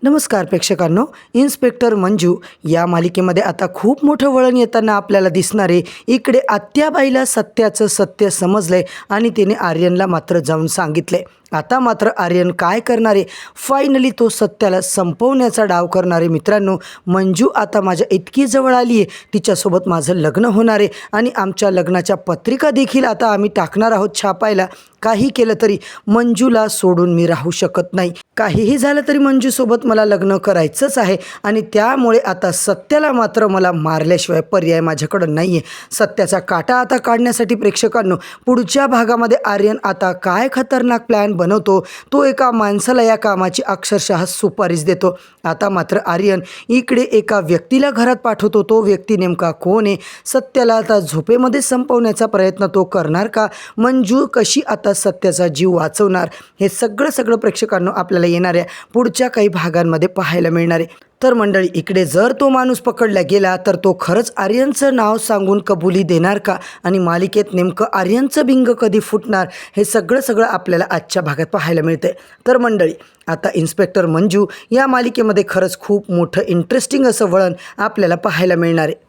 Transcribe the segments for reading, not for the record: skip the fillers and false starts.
नमस्कार प्रेक्षकांनो, इन्स्पेक्टर मंजू या मालिकेमध्ये आता खूप मोठं वळण येताना आपल्याला दिसणार आहे. इकडे आत्याबाईला सत्याचं सत्य समजलंय आणि तिने आर्यनला मात्र जाऊन सांगितलंय. आता मात्र आर्यन काय करणार आहे? फायनली तो सत्याला संपवण्याचा डाव करणार आहे. मित्रांनो, मंजू आता माझ्या इतकी जवळ आली आहे, तिच्यासोबत माझं लग्न होणार आहे आणि आमच्या लग्नाच्या पत्रिका देखील आता आम्ही टाकणार आहोत छापायला. काही केलं तरी मंजूला सोडून मी राहू शकत नाही. काहीही झालं तरी मंजूसोबत मला लग्न करायचंच आहे आणि त्यामुळे आता सत्याला मात्र मला मारल्याशिवाय पर्याय माझ्याकडं नाही आहे. सत्याचा काटा आता काढण्यासाठी प्रेक्षकांनो, पुढच्या भागामध्ये आर्यन आता काय खतरनाक प्लॅन बनवतो, तो एका माणसाला या कामाची अक्षरशः सुपारीच देतो. आता मात्र आर्यन इकडे एका व्यक्तीला घरात पाठवतो. तो व्यक्ती नेमका कोण आहे? सत्याला आता झोपेमध्ये संपवण्याचा प्रयत्न तो करणार का? मंजू कशी आता सत्याचा जीव वाचवणार? हे सगळं प्रेक्षकांनो आपल्याला येणाऱ्या पुढच्या काही भागांमध्ये पाहायला मिळणार आहे. तर मंडळी, इकडे जर तो माणूस पकडला गेला तर तो खरंच आर्यनचं नाव सांगून कबुली देणार का? आणि मालिकेत नेमकं आर्यनचं बिंग कधी फुटणार? हे सगळं आपल्याला आजच्या भागात पाहायला मिळते. तर मंडळी, आता इन्स्पेक्टर मंजू या मालिकेमध्ये खरंच खूप मोठं इंटरेस्टिंग असं वळण आपल्याला पाहायला मिळणार आहे.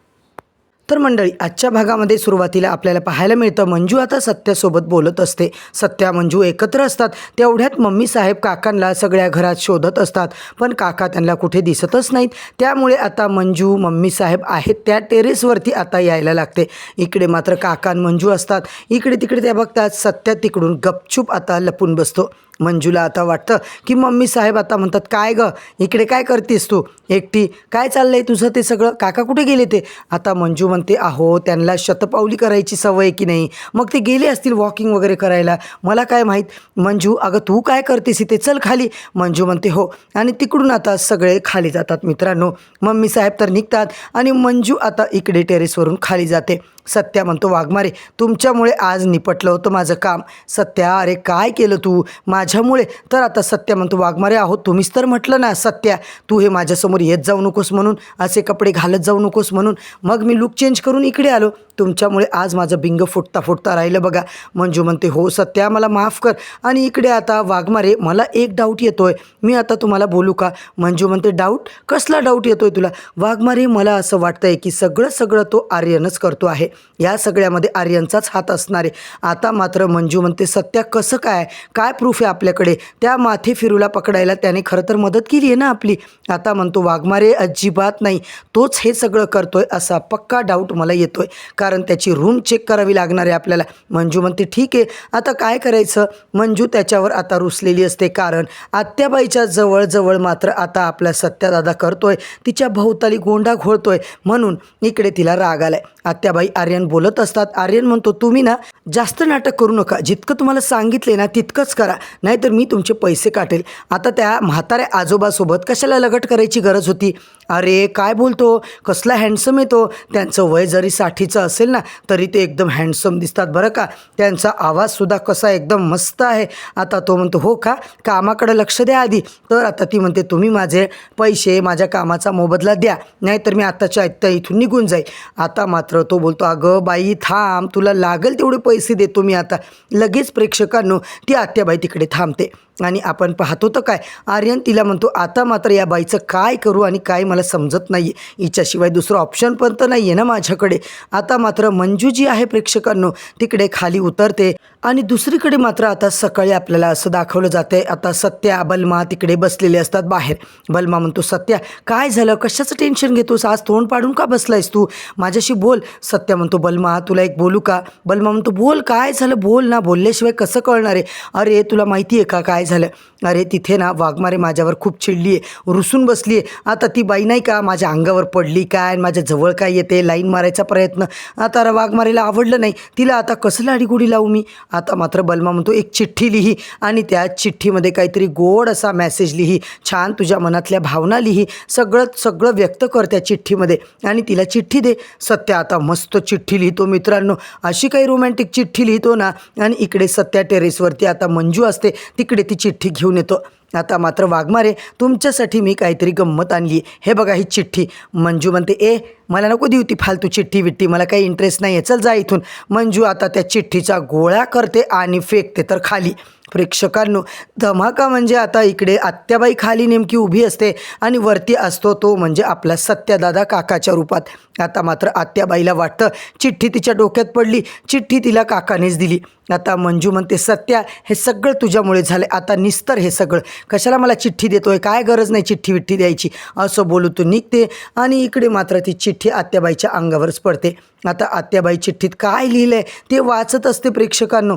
तर मंडळी, आजच्या भागामध्ये सुरुवातीला आपल्याला पाहायला मिळतं मंजू आता सत्यासोबत बोलत असते. सत्या मंजू एकत्र असतात. तेवढ्यात मम्मी साहेब काकांना सगळ्या घरात शोधत असतात, पण काका त्यांना कुठे दिसतच नाहीत. त्यामुळे आता मंजू मम्मी साहेब आहेत त्या टेरेसवरती आता यायला लागते. इकडे मात्र काका आणि मंजू असतात. इकडे तिकडे त्या बघतात. सत्या तिकडून गपचूप आता लपून बसतो. मंजूला आता वाटतं की मम्मी साहेब आता म्हणतात, काय गं इकडे काय करतेस तू एकटी? काय चाललंय तुझं ते सगळं? काका कुठे गेले ते? आता मंजू म्हणते, अहो त्यांना शतपावली करायची सवय की नाही, मग ते गेले असतील वॉकिंग वगैरे करायला, मला काय माहीत. मंजू, अगं तू काय करतेस इथे, चल खाली. मंजू म्हणते हो, आणि तिकडून आता सगळे खाली जातात. मित्रांनो, मम्मी साहेब तर निघतात आणि मंजू आता इकडे टेरेसवरून खाली जाते. सत्या म्हणतो, वाघमारे तुमच्यामुळे आज निपटलं होतं माझं काम. सत्या, अरे काय केलं तू माझ्यामुळे? तर आता सत्या म्हणतो, वाघमारे आहो तुम्हीच तर म्हटलं ना सत्या, तू हे माझ्यासमोर येत जाऊ नकोस म्हणून, असे कपडे घालत जाऊ नकोस म्हणून. मग मी लुक चेंज करून इकडे आलो. तुमच्यामुळे आज माझं बिंग फुटता राहिलं बघा. मंजू म्हणते, हो सत्या मला माफ कर. आणि इकडे आता वाघमारे, मला एक डाऊट येतोय, मी आता तुम्हाला बोलू का? मंजू म्हणते, डाऊट? कसला डाऊट येतोय तुला? वाघमारे, मला असं वाटतंय की सगळं तो आर्यनच करतो आहे. या सगळ्यामध्ये आर्यनचाच हात असणार आहे. आता मात्र मंजू म्हणते, सत्या कसं काय प्रूफ आहे आपल्याकडे? त्या माथे फिरूला पकडायला त्याने खरं तर मदत केली आहे ना आपली. आता म्हणतो वाघमारे, अजिबात नाही, तोच हे सगळं करतोय असा पक्का डाऊट मला येतोय, कारण त्याची रूम चेक करावी लागणार आहे आपल्याला. मंजू म्हणते, ठीक आहे, आता काय करायचं? मंजू त्याच्यावर आता रुसलेली असते, कारण आत्याबाईच्या जवळ मात्र आता आपला सत्यादादा करतोय, तिच्या भोवताली गोंडा घोळतोय, म्हणून इकडे तिला राग आलाय. आत्याबाई आर्यन बोलत असतात. आर्यन म्हणतो, तुम्ही ना जास्त नाटक करू नका, जितकं तुम्हाला सांगितले ना तितकंच करा, नाहीतर मी तुमचे पैसे काटेल. आता त्या म्हाताऱ्या आजोबासोबत कशाला लगट करायची गरज होती? अरे काय बोलतो, कसला हँडसम येतो. त्यांचं वय जरी 60चं असेल ना तरी ते एकदम हँडसम दिसतात बरं का. त्यांचा आवाजसुद्धा कसा एकदम मस्त आहे. आता तो म्हणतो, हो का, कामाकडे लक्ष द्या आधी. तर आता ती म्हणते, तुम्ही माझे पैसे, माझ्या कामाचा मोबदला द्या, नाहीतर मी आत्ताच्या आत्ता इथून निघून जाईल. आता मात्र तो बोलतो, अगं बाई थांब, तुला लागेल तेवढे पैसे देतो मी आता. लगेच प्रेक्षकांनो ती आत्याबाई तिकडे थांबते आणि आपण पाहतो तर काय, आर्यन तिला म्हणतो, आता मात्र या बाईचं काय करू आणि काय मला समजत नाही आहे, हिच्याशिवाय दुसरं ऑप्शन पण तर नाही आहे ना माझ्याकडे. आता मात्र मंजू जी आहे प्रेक्षकांनो तिकडे खाली उतरते आणि दुसरीकडे मात्र आता सकाळी आपल्याला असं दाखवलं जातं आहे, आता सत्या बलमा तिकडे बसलेले असतात बाहेर. बलमा म्हणतो, सत्या काय झालं, कशाचं टेन्शन घेतोस, आज तोंड पाडून का बसलायस तू, माझ्याशी बोल. सत्या म्हणतो, बलमा तुला एक बोलू का? बलमा म्हणतो, बोल, काय झालं बोल ना, बोलल्याशिवाय कसं कळणार आहे? अरे तुला माहिती आहे का काय झालं? अरे तिथे ना वाघमारे माझ्यावर खूप चिडली आहे, रुसून बसली आहे. आता ती बाई नाही का माझ्या अंगावर पडली काय, माझ्या जवळ काय येते, लाईन मारायचा प्रयत्न. आता वाघमारेला आवडलं नाही, तिला आता कसं लाडीगुडी लावू मी? आता मात्र बलमा म्हणतो, एक चिठ्ठी लिही आणि त्या चिठ्ठीमध्ये काहीतरी गोड असा मेसेज लिही, छान तुझ्या मनातल्या भावना लिही, सगळं व्यक्त कर त्या चिठ्ठीमध्ये आणि तिला चिठ्ठी दे. सत्या आता मस्त चिठ्ठी लिहितो मित्रांनो, अशी काही रोमॅन्टिक चिठ्ठी लिहितो ना. आणि इकडे सत्या टेरेसवरती आता मंजू असते, तिकडे ती चिठ्ठी घेऊन येतो. आता मात्र वाघमारे, तुमच्यासाठी मी काहीतरी गंमत आणली, हे बघा ही चिठ्ठी. मंजू म्हणते, ए मला नको देऊ ती फालतू चिठ्ठी विट्टी, मला काही इंटरेस्ट नाही आहे, चल जा इथून. मंजू आता त्या चिठ्ठीचा गोळा करते आणि फेकते तर खाली. प्रेक्षकांनो, धमाका म्हणजे आता इकडे आत्याबाई खाली नेमकी उभी असते आणि वरती असतो तो म्हणजे आपला सत्यादादा काकाच्या रूपात. आता मात्र आत्याबाईला वाटतं चिठ्ठी तिच्या डोक्यात पडली, चिठ्ठी तिला काकानेच दिली. आता मंजू म्हणते, सत्या हे सगळं तुझ्यामुळे झाले, आता निस्तर हे सगळं, कशाला मला चिठ्ठी देतोय, काय गरज नाही चिठ्ठी विठ्ठी द्यायची, असं बोलू तू निघते. आणि इकडे मात्र ती चिठ्ठी आत्याबाईच्या अंगावरच पडते. आता आत्याबाई चिठ्ठीत काय लिहिलं आहे ते वाचत असते प्रेक्षकांनो.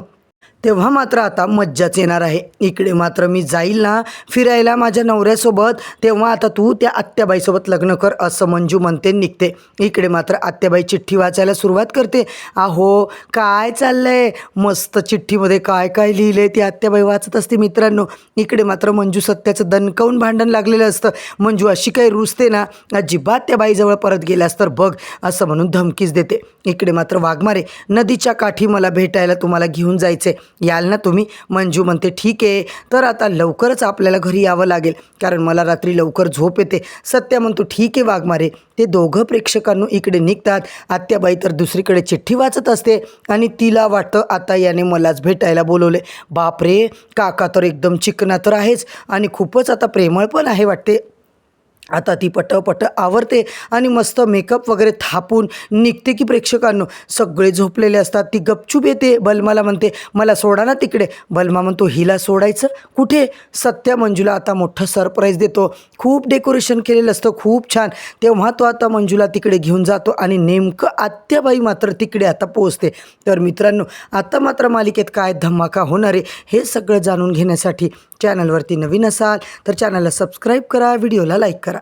तेव्हा मात्र आता मज्जाच येणार आहे. इकडे मात्र मी जाईल ना फिरायला माझ्या नवऱ्यासोबत, तेव्हा आता तू त्या आत्याबाईसोबत लग्न कर, असं मंजू म्हणते निघते. इकडे मात्र आत्याबाई चिठ्ठी वाचायला सुरुवात करते. अहो काय चाललंय, मस्त चिठ्ठीमध्ये काय काय लिहिलंय ती आत्याबाई वाचत असते मित्रांनो. इकडे मात्र मंजू सत्याचं दणकावून भांडण लागलेलं असतं. मंजू अशी काही रुसते ना, अजिबात त्या बाईजवळ परत गेल्यास तर बघ, असं म्हणून धमकीच देते. इकडे मात्र वाघमारे, नदीच्या काठी मला भेटायला तुम्हाला घेऊन जायचे, याल ना तुम्ही. मंजू म्हणते ठीक आहे, तर आता लवकरच आपल्याला घरी यावं लागेल, कारण मला रात्री लवकर झोप येते. सत्या म्हणतो ठीक आहे वाघमारे. ते दोघं प्रेक्षकांनो इकडे निघतात. आत्याबाई तर दुसरीकडे चिठ्ठी वाचत असते आणि तिला वाटतं आता याने मलाच भेटायला बोलवले. बापरे, काका तर एकदम चिकना तर आहेच आणि खूपच आता प्रेमळ पण आहे वाटते. आता ती पटपट आवरते आणि मस्त मेकअप वगैरे थापून निघते की प्रेक्षकांनो. सगळे झोपलेले असतात. ती गपचूप येते, बलमाला म्हणते मला सोडा ना तिकडे. बलमा म्हणतो हिला सोडायचं कुठे. सत्या मंजूला आता मोठं सरप्राईज देतो. खूप डेकोरेशन केलेलं असतं, खूप छान. तेव्हा तो आता मंजूला तिकडे घेऊन जातो आणि नेमकं आत्याबाई मात्र तिकडे आता पोहोचते. तर मित्रांनो, आता मात्र मालिकेत काय धमाका होणार आहे हे सगळं जाणून घेण्यासाठी चॅनलवरती नवीन असाल तर चॅनलला सबस्क्राईब करा, व्हिडिओला लाईक करा.